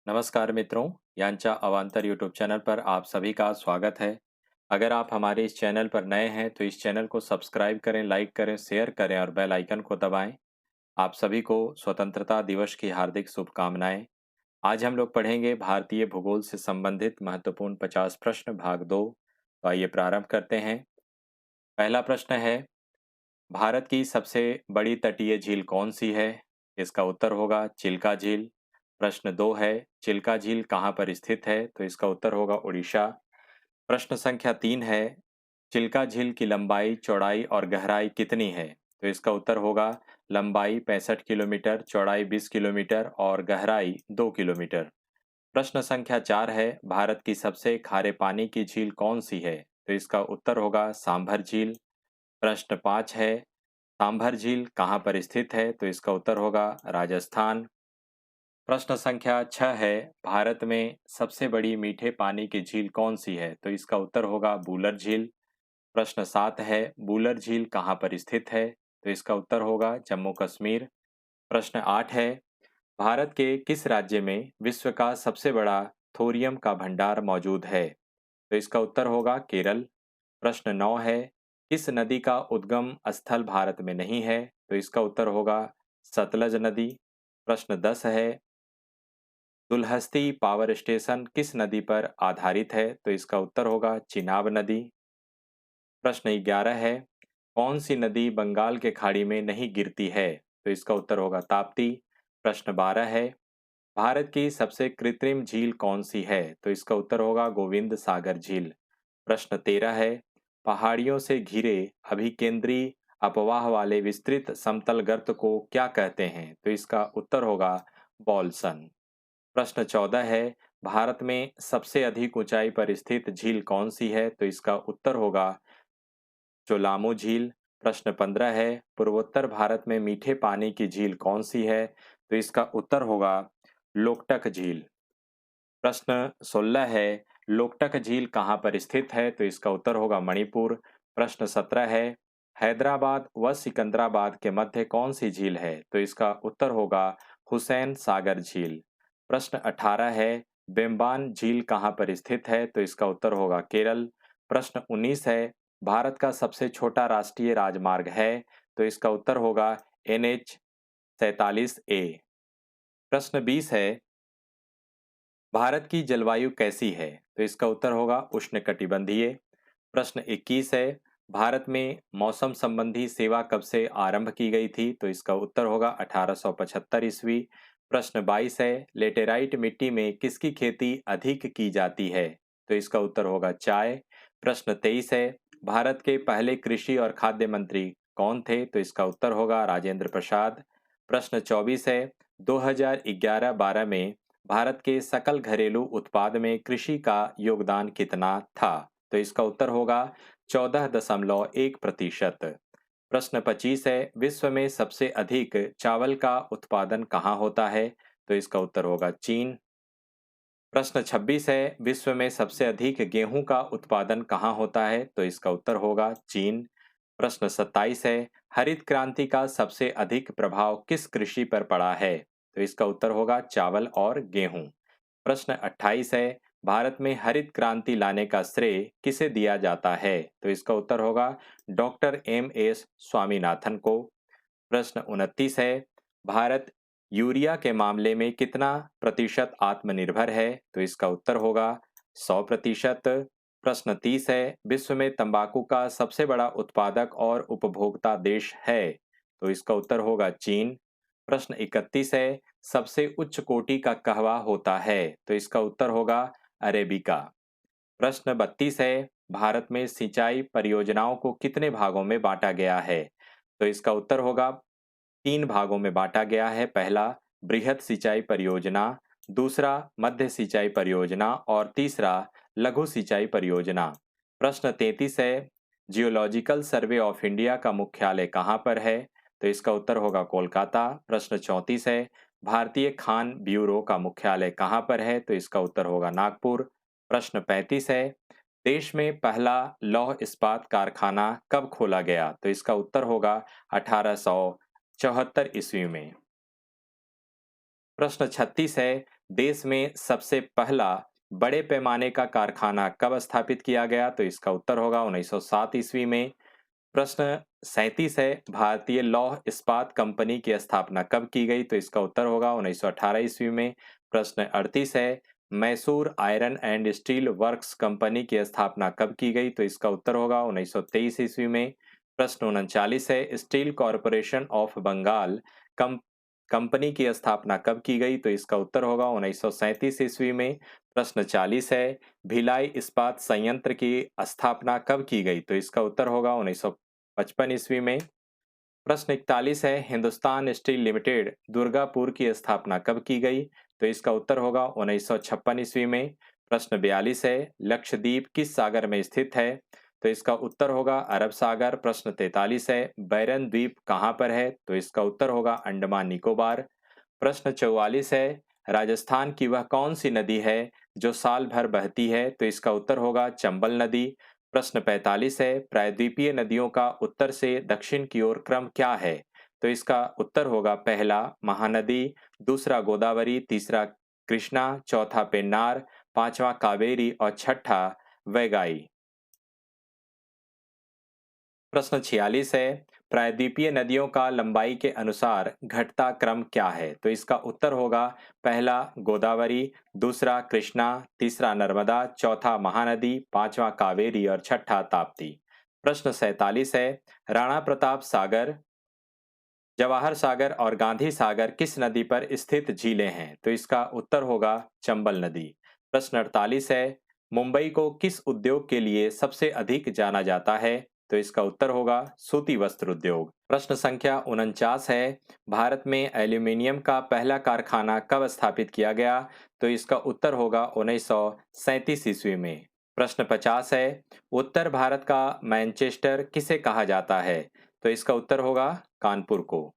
नमस्कार मित्रों, यांचा अवांतर यूट्यूब चैनल पर आप सभी का स्वागत है। अगर आप हमारे इस चैनल पर नए हैं तो इस चैनल को सब्सक्राइब करें, लाइक करें, शेयर करें और बेल आइकन को दबाएं। आप सभी को स्वतंत्रता दिवस की हार्दिक शुभकामनाएं। आज हम लोग पढ़ेंगे भारतीय भूगोल से संबंधित महत्वपूर्ण 50 प्रश्न भाग 2। तो आइए प्रारंभ करते हैं। पहला प्रश्न है, भारत की सबसे बड़ी तटीय झील कौन सी है? इसका उत्तर होगा चिल्का झील। प्रश्न 2 है, चिल्का झील कहाँ पर स्थित है? तो इसका उत्तर होगा उड़ीसा। प्रश्न संख्या 3 है, चिल्का झील की लंबाई, चौड़ाई और गहराई कितनी है? तो इसका उत्तर होगा लंबाई 65 किलोमीटर, चौड़ाई 20 किलोमीटर और गहराई 2 किलोमीटर। प्रश्न संख्या 4 है, भारत की सबसे खारे पानी की झील कौन सी है? तो इसका उत्तर होगा सांभर झील। प्रश्न 5 है, सांभर झील कहाँ पर स्थित है? तो इसका उत्तर होगा राजस्थान। प्रश्न संख्या 6 है, भारत में सबसे बड़ी मीठे पानी की झील कौन सी है? तो इसका उत्तर होगा बूलर झील। प्रश्न 7 है, बूलर झील कहाँ पर स्थित है? तो इसका उत्तर होगा जम्मू कश्मीर। प्रश्न 8 है, भारत के किस राज्य में विश्व का सबसे बड़ा थोरियम का भंडार मौजूद है? तो इसका उत्तर होगा केरल। प्रश्न 9 है, किस नदी का उद्गम स्थल भारत में नहीं है? तो इसका उत्तर होगा सतलज नदी। प्रश्न 10 है, दुलहस्ती पावर स्टेशन किस नदी पर आधारित है? तो इसका उत्तर होगा चिनाब नदी। प्रश्न 11 है, कौन सी नदी बंगाल के खाड़ी में नहीं गिरती है? तो इसका उत्तर होगा ताप्ती। प्रश्न 12 है, भारत की सबसे कृत्रिम झील कौन सी है? तो इसका उत्तर होगा गोविंद सागर झील। प्रश्न 13 है, पहाड़ियों से घिरे अभिकेंद्री अपवाह वाले विस्तृत समतल गर्त को क्या कहते हैं? तो इसका उत्तर होगा बॉल्सन। प्रश्न 14 है, भारत में सबसे अधिक ऊंचाई पर स्थित झील कौन सी है? तो इसका उत्तर होगा चोलामू झील। प्रश्न 15 है, पूर्वोत्तर भारत में मीठे पानी की झील कौन सी है? तो इसका उत्तर होगा लोकटक झील। प्रश्न 16 है, लोकटक झील कहाँ पर स्थित है? तो इसका उत्तर होगा मणिपुर। प्रश्न 17 है, हैदराबाद व सिकंदराबाद के मध्य कौन सी झील है? तो इसका उत्तर होगा हुसैन सागर झील। प्रश्न 18 है, बेम्बान झील कहाँ पर स्थित है? तो इसका उत्तर होगा केरल। प्रश्न 19 है, भारत का सबसे छोटा राष्ट्रीय राजमार्ग है? तो इसका उत्तर होगा NH 47A। प्रश्न 20 है, भारत की जलवायु कैसी है? तो इसका उत्तर होगा उष्णकटिबंधीय। प्रश्न 21 है, भारत में मौसम संबंधी सेवा कब से आरंभ की गई थी? तो इसका उत्तर होगा 1875 ईस्वी। प्रश्न 22 है, लेटेराइट मिट्टी में किसकी खेती अधिक की जाती है? तो इसका उत्तर होगा चाय। प्रश्न 23 है, भारत के पहले कृषि और खाद्य मंत्री कौन थे? तो इसका उत्तर होगा राजेंद्र प्रसाद। प्रश्न 24 है, 2011-12 में भारत के सकल घरेलू उत्पाद में कृषि का योगदान कितना था? तो इसका उत्तर होगा 14.1%। प्रश्न 25 है, विश्व में सबसे अधिक चावल का उत्पादन कहाँ होता है? तो इसका उत्तर होगा चीन। प्रश्न 26 है, विश्व में सबसे अधिक गेहूं का उत्पादन कहाँ होता है? तो इसका उत्तर होगा चीन। प्रश्न 27 है, हरित क्रांति का सबसे अधिक प्रभाव किस कृषि पर पड़ा है? तो इसका उत्तर होगा चावल और गेहूं। प्रश्न 28 है, भारत में हरित क्रांति लाने का श्रेय किसे दिया जाता है? तो इसका उत्तर होगा डॉक्टर MS स्वामीनाथन को। प्रश्न 29 है, भारत यूरिया के मामले में कितना प्रतिशत आत्मनिर्भर है? तो इसका उत्तर होगा 100%। प्रश्न 30 है, विश्व में तंबाकू का सबसे बड़ा उत्पादक और उपभोक्ता देश है? तो इसका उत्तर होगा चीन। प्रश्न 31 है, सबसे उच्च कोटि का कहवा होता है? तो इसका उत्तर होगा अरेबिका। प्रश्न 32 है, भारत में सिंचाई परियोजनाओं को कितने भागों में बांटा गया है? तो इसका उत्तर होगा 3 भागों में बांटा गया है। पहला बृहद सिंचाई परियोजना, दूसरा मध्य सिंचाई परियोजना और तीसरा लघु सिंचाई परियोजना। प्रश्न 33 है, जियोलॉजिकल सर्वे ऑफ इंडिया का मुख्यालय कहाँ पर है? तो इसका उत्तर होगा कोलकाता। प्रश्न 34 है, भारतीय खान ब्यूरो का मुख्यालय कहाँ पर है? तो इसका उत्तर होगा नागपुर। प्रश्न 35 है, देश में पहला लौह इस्पात कारखाना कब खोला गया? तो इसका उत्तर होगा 1874 ईस्वी में। प्रश्न 36 है, देश में सबसे पहला बड़े पैमाने का कारखाना कब स्थापित किया गया? तो इसका उत्तर होगा 1907 ईस्वी में। प्रश्न 37 है, भारतीय लौह इस्पात कंपनी की स्थापना कब की गई? तो इसका उत्तर होगा 1918 ईस्वी में। प्रश्न 38 है, Mysore iron and steel works company की स्थापना कब की गई? तो इसका उत्तर होगा 1923 ईस्वी में। प्रश्न 39 है, स्टील कॉरपोरेशन ऑफ बंगाल कम कंपनी की स्थापना कब की गई? तो इसका उत्तर होगा 1937 ईस्वी में। प्रश्न 40 है, भिलाई इस्पात संयंत्र की स्थापना कब की गई? तो इसका उत्तर होगा 1955 ईस्वी में। प्रश्न 41 है, हिंदुस्तान स्टील लिमिटेड दुर्गापुर की स्थापना कब की गई? तो इसका उत्तर होगा 1956 ईस्वी में। प्रश्न 42 है, लक्षद्वीप किस सागर में स्थित है? तो इसका उत्तर होगा अरब सागर। प्रश्न 43 है, बैरन द्वीप कहाँ पर है? तो इसका उत्तर होगा अंडमान निकोबार। प्रश्न 44 है, राजस्थान की वह कौन सी नदी है जो साल भर बहती है? तो इसका उत्तर होगा चंबल नदी। प्रश्न 45 है, प्रायद्वीपीय नदियों का उत्तर से दक्षिण की ओर क्रम क्या है? तो इसका उत्तर होगा पहला महानदी, दूसरा गोदावरी, तीसरा कृष्णा, चौथा पेन्नार, पांचवा कावेरी और छठा वैगाई। प्रश्न 46 है, प्रायद्वीपीय नदियों का लंबाई के अनुसार घटता क्रम क्या है? तो इसका उत्तर होगा पहला गोदावरी, दूसरा कृष्णा, तीसरा नर्मदा, चौथा महानदी, पांचवा कावेरी और छठा ताप्ती। प्रश्न 47 है, राणा प्रताप सागर, जवाहर सागर और गांधी सागर किस नदी पर स्थित झीलें हैं? तो इसका उत्तर होगा चंबल नदी। प्रश्न 48 है, मुंबई को किस उद्योग के लिए सबसे अधिक जाना जाता है? तो इसका उत्तर होगा सूती वस्त्र उद्योग। प्रश्न संख्या 49 है, भारत में एल्यूमीनियम का पहला कारखाना कब स्थापित किया गया? तो इसका उत्तर होगा 1937 ईस्वी में। प्रश्न 50 है, उत्तर भारत का मैनचेस्टर किसे कहा जाता है? तो इसका उत्तर होगा कानपुर को।